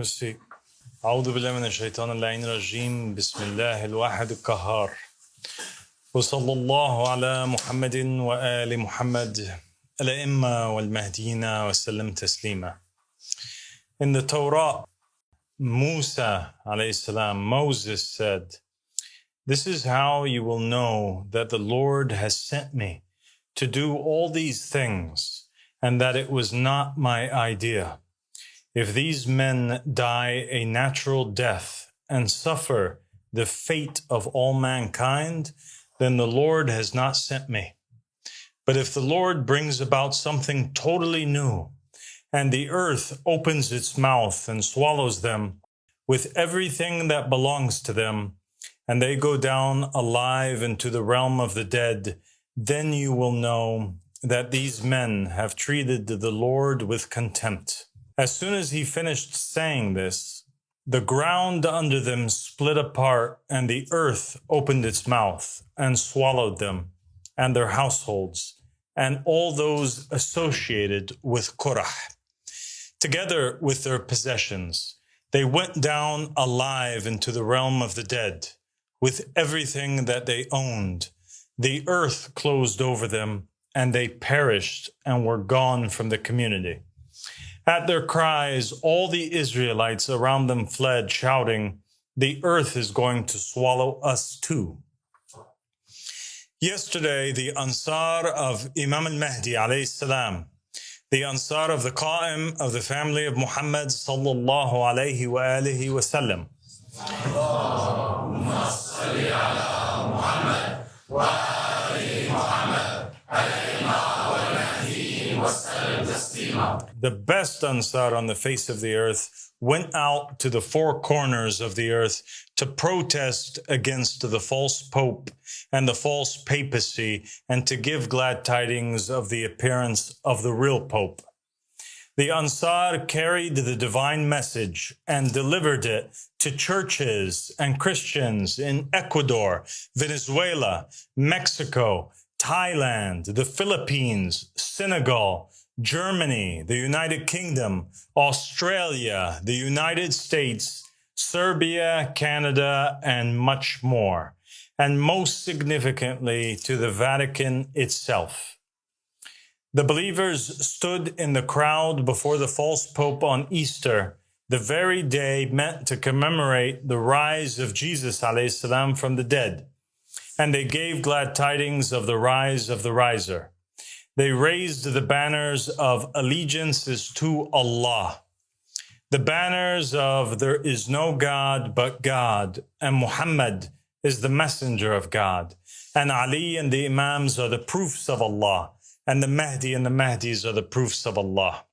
Have a seat. أعوذ بالله من الشيطان اللعين الرجيم بسم الله الواحد القهار وصلى الله على محمد وآل محمد الأئمة والمهديين وسلم تسليما. In the Torah, Musa alayhi salam, Moses said, "This is how you will know that the Lord has sent me to do all these things and that it was not my idea. If these men die a natural death and suffer the fate of all mankind, then the Lord has not sent me. But if the Lord brings about something totally new, and the earth opens its mouth and swallows them with everything that belongs to them, and they go down alive into the realm of the dead, then you will know that these men have treated the Lord with contempt." As soon as he finished saying this, the ground under them split apart, and the earth opened its mouth and swallowed them and their households and all those associated with Korah, together with their possessions. They went down alive into the realm of the dead with everything that they owned. The earth closed over them, and they perished and were gone from the community. At their cries, all the Israelites around them fled, shouting, "The earth is going to swallow us too." Yesterday, the Ansar of Imam al-Mahdi alayhi salam, the Ansar of the Qa'im of the family of Muhammad sallallahu alayhi wa alihi wa sallam, Allahumma salli ala Muhammad wa ali Muhammad the best Ansar on the face of the earth went out to the four corners of the earth to protest against the false pope and the false papacy and to give glad tidings of the appearance of the real pope. The Ansar carried the divine message and delivered it to churches and Christians in Ecuador, Venezuela, Mexico, Thailand, the Philippines, Senegal, Germany, the United Kingdom, Australia, the United States, Serbia, Canada, and much more, and most significantly to the Vatican itself. The believers stood in the crowd before the false pope on Easter, the very day meant to commemorate the rise of Jesus ﷺ from the dead, and they gave glad tidings of the rise of the riser. They raised the banners of allegiances to Allah, the banners of there is no God but God, and Muhammad is the messenger of God, and Ali and the Imams are the proofs of Allah, and the Mahdi and the Mahdis are the proofs of Allah.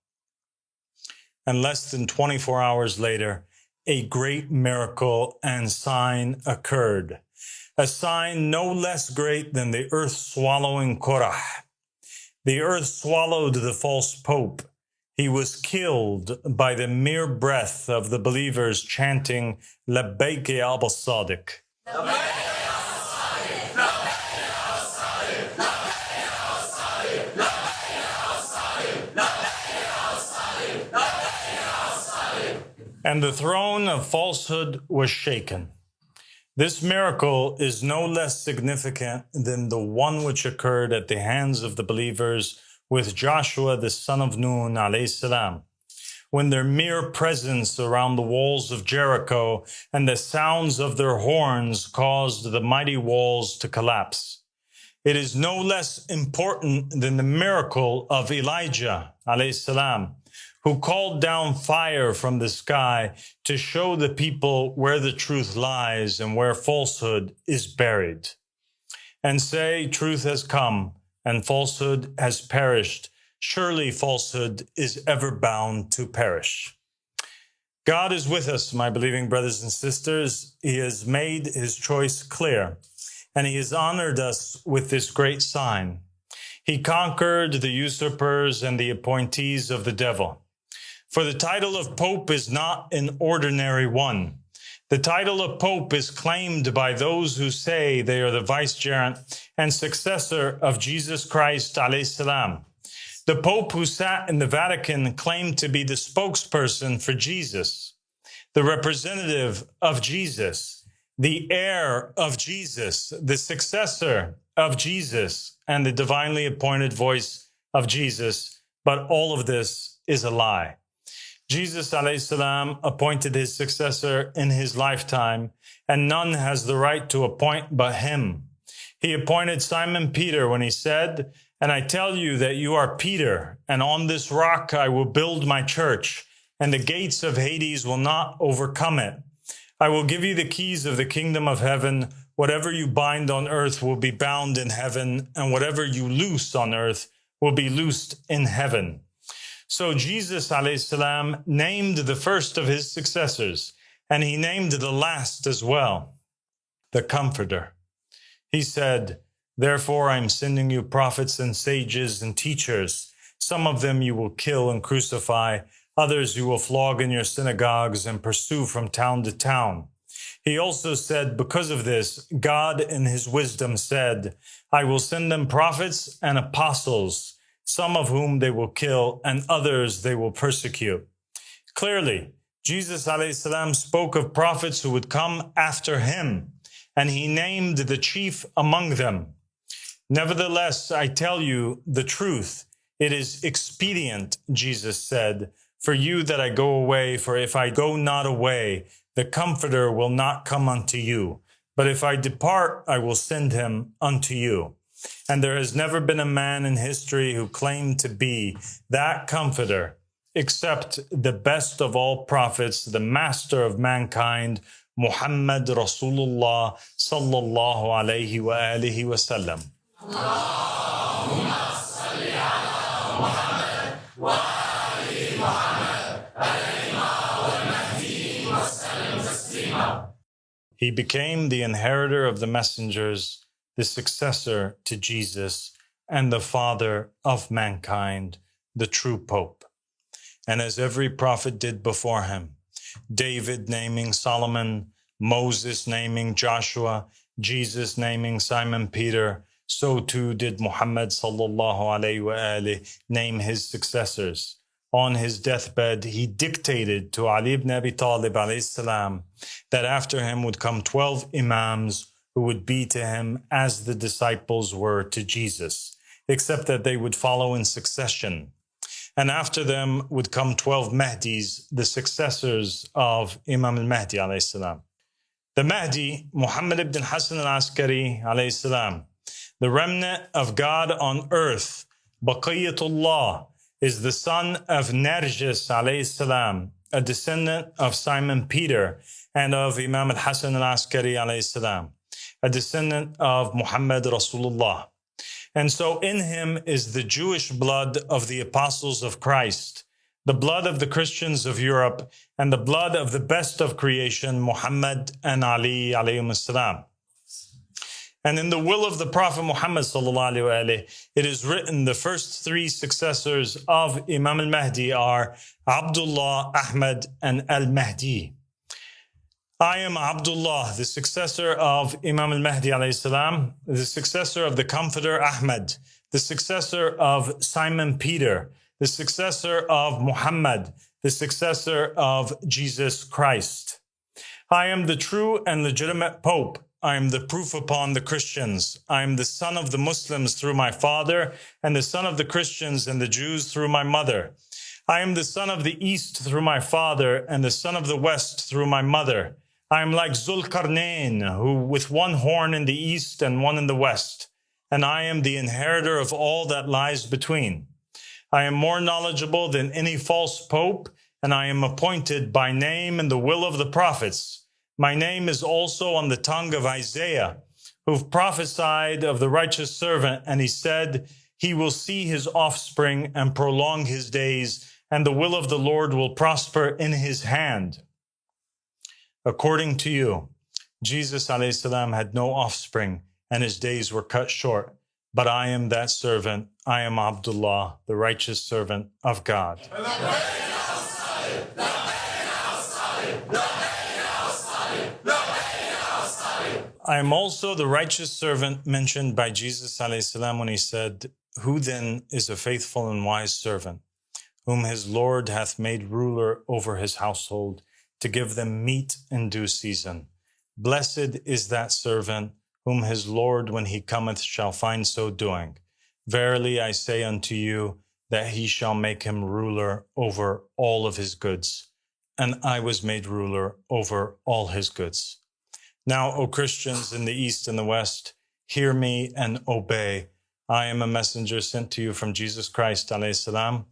And less than 24 hours later, a great miracle and sign occurred, a sign no less great than the earth swallowing Korah. The earth swallowed the false pope. He was killed by the mere breath of the believers chanting, "Labbaik ya Aba Sadiq." And the throne of falsehood was shaken. This miracle is no less significant than the one which occurred at the hands of the believers with Joshua the son of Nun alayhi salam, when their mere presence around the walls of Jericho and the sounds of their horns caused the mighty walls to collapse. It is no less important than the miracle of Elijah alayhi salam, who called down fire from the sky to show the people where the truth lies and where falsehood is buried, and say, "Truth has come and falsehood has perished. Surely falsehood is ever bound to perish." God is with us, my believing brothers and sisters. He has made his choice clear, and he has honored us with this great sign. He conquered the usurpers and the appointees of the devil. For the title of Pope is not an ordinary one. The title of Pope is claimed by those who say they are the vicegerent and successor of Jesus Christ alayhi salam. The Pope who sat in the Vatican claimed to be the spokesperson for Jesus. the representative of Jesus, the heir of Jesus, the successor of Jesus, and the divinely appointed voice of Jesus. But all of this is a lie. Jesus ﷺ appointed his successor in his lifetime, and none has the right to appoint but him. He appointed Simon Peter when he said, "And I tell you that you are Peter, and on this rock I will build my church, and the gates of Hades will not overcome it. I will give you the keys of the kingdom of heaven. Whatever you bind on earth will be bound in heaven, and whatever you loose on earth will be loosed in heaven." So Jesus ﷺ named the first of his successors, and he named the last as well, the Comforter. He said, "Therefore I am sending you prophets and sages and teachers. Some of them you will kill and crucify, others you will flog in your synagogues and pursue from town to town." He also said, because of this, God in his wisdom said, "I will send them prophets and apostles, some of whom they will kill, and others they will persecute." Clearly, Jesus ﷺ spoke of prophets who would come after him, and he named the chief among them. "Nevertheless, I tell you the truth. It is expedient," Jesus said, "for you that I go away, for if I go not away, the Comforter will not come unto you. But if I depart, I will send him unto you." And there has never been a man in history who claimed to be that Comforter, except the best of all prophets, the master of mankind, Muhammad Rasulullah sallallahu alayhi wa alihi wa sallam. Allahumma salli ala Muhammad wa ali Muhammad alayhi wa mahdi wa sallam taslima. He became the inheritor of the messengers, the successor to Jesus, and the father of mankind, the true Pope. And as every prophet did before him, David naming Solomon, Moses naming Joshua, Jesus naming Simon Peter, so too did Muhammad sallallahu alayhi wa alihi name his successors. On his deathbed, he dictated to Ali ibn Abi Talib alayhi salam that after him would come 12 imams who would be to him as the disciples were to Jesus, except that they would follow in succession. And after them would come 12 Mahdis, the successors of Imam al-Mahdi alayhi salam. The Mahdi, Muhammad ibn Hassan al-Askari alayhi salam, the remnant of God on earth, Baqiyatullah, is the son of Narjis alayhi salam, a descendant of Simon Peter and of Imam al-Hassan al-Askari alayhi salam, a descendant of Muhammad Rasulullah. And so in him is the Jewish blood of the apostles of Christ, the blood of the Christians of Europe, and the blood of the best of creation, Muhammad and Ali alayhim salam. And in the will of the Prophet Muhammad sallallahu alayhi wa alihi, it is written the first three successors of Imam al-Mahdi are Abdullah, Ahmad, and al-Mahdi. I am Abdullah, the successor of Imam al-Mahdi alayhi salam, the successor of the Comforter Ahmad, the successor of Simon Peter, the successor of Muhammad, the successor of Jesus Christ. I am the true and legitimate Pope. I am the proof upon the Christians. I am the son of the Muslims through my father, and the son of the Christians and the Jews through my mother. I am the son of the East through my father, and the son of the West through my mother. I am like Zulkarnain, who with one horn in the east and one in the west, and I am the inheritor of all that lies between. I am more knowledgeable than any false pope, and I am appointed by name in the will of the prophets. My name is also on the tongue of Isaiah, who prophesied of the righteous servant, and he said, he will see his offspring and prolong his days, and the will of the Lord will prosper in his hand. According to you, Jesus alayhi salam had no offspring, and his days were cut short. But I am that servant. I am Abdullah, the righteous servant of God. I am also the righteous servant mentioned by Jesus alayhi salam when he said, who then is a faithful and wise servant, whom his Lord hath made ruler over his household, to give them meat in due season. Blessed is that servant whom his Lord, when he cometh, shall find so doing. Verily I say unto you, that he shall make him ruler over all of his goods. And I was made ruler over all his goods. Now, O Christians in the East and the West, hear me and obey. I am a messenger sent to you from Jesus Christ, alayhi salam.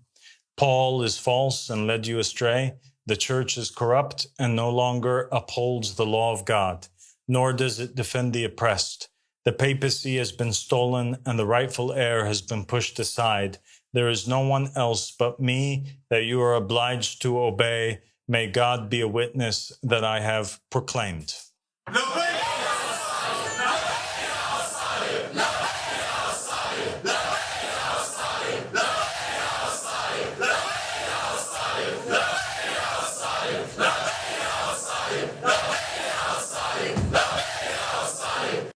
Paul is false and led you astray. The church is corrupt and no longer upholds the law of God, nor does it defend the oppressed. The papacy has been stolen and the rightful heir has been pushed aside. There is no one else but me that you are obliged to obey. May God be a witness that I have proclaimed.